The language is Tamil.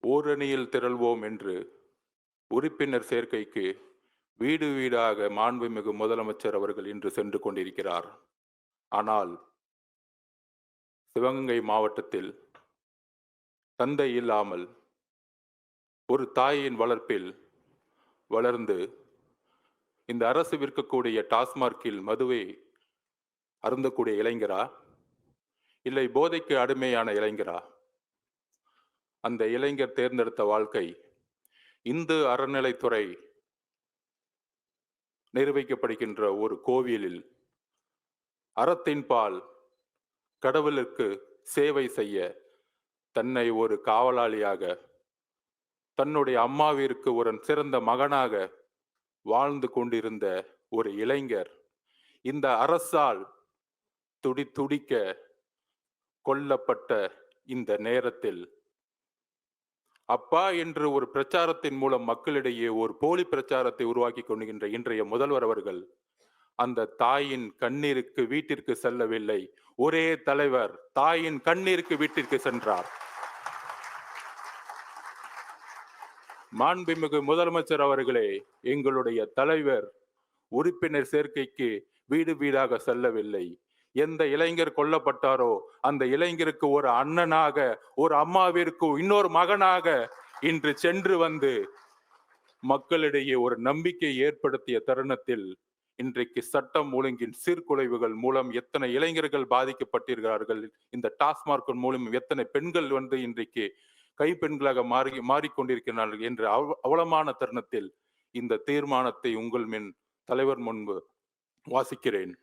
ஓரணியில் திரள்வோம் என்று உறுப்பினர் சேர்க்கைக்கு வீடு வீடாக மாண்புமிகு முதலமைச்சர் அவர்கள் இன்று சென்று கொண்டிருக்கிறார். ஆனால் சிவகங்கை மாவட்டத்தில் தந்தை இல்லாமல் ஒரு தாயின் வளர்ப்பில் வளர்ந்து இந்த அரசு விற்கக்கூடிய டாஸ்மார்க்கில் மதுவை அருந்தக்கூடிய இளைஞரா, இல்லை போதைக்கு அடிமையான இளைஞரா? அந்த இளைஞர் தேர்ந்தெடுத்த வாழ்க்கை இந்து அறநிலைத்துறை நிர்வகிக்கப்படுகின்ற ஒரு கோவிலில் அறத்தின் பால் கடவுளுக்கு சேவை செய்ய தன்னை ஒரு காவலாளியாக, தன்னுடைய அம்மாவிற்கு ஒரு சிறந்த மகனாக வாழ்ந்து கொண்டிருந்த ஒரு இளைஞர் இந்த அரசால் துடிக்க கொல்லப்பட்ட இந்த நேரத்தில் அப்பா என்று ஒரு பிரச்சாரத்தின் மூலம் மக்களிடையே ஒரு போலி பிரச்சாரத்தை உருவாக்கி கொண்டிருக்கின்ற இன்றைய முதல்வர் அவர்கள் அந்த தாயின் கண்ணீருக்கு வீட்டிற்கு செல்லவில்லை. ஒரே தலைவர் தாயின் கண்ணீருக்கு வீட்டிற்கு சென்றார். மாண்புமிகு முதலமைச்சர் அவர்களே, எங்களுடைய தலைவர் உறுப்பினர் சேர்க்கைக்கு வீடு வீடாக செல்லவில்லை. எந்த இளைஞர் கொல்லப்பட்டாரோ அந்த இளைஞருக்கு ஒரு அண்ணனாக, ஒரு அம்மாவிற்கு இன்னொரு மகனாக இன்று சென்று வந்து மக்களிடையே ஒரு நம்பிக்கை ஏற்படுத்திய தருணத்தில் இன்றைக்கு சட்டம் ஒழுங்கின் சீர்குலைவுகள் மூலம் எத்தனை இளைஞர்கள் பாதிக்கப்பட்டிருக்கிறார்கள், இந்த டாஸ்மார்க் மூலம் எத்தனை பெண்கள் வந்து இன்றைக்கு கைப்பெண்களாக மாறிக்கொண்டிருக்கிறார்கள் என்ற அவலமான தருணத்தில் இந்த தீர்மானத்தை உங்கள் தலைவர் முன்பு வாசிக்கிறேன்.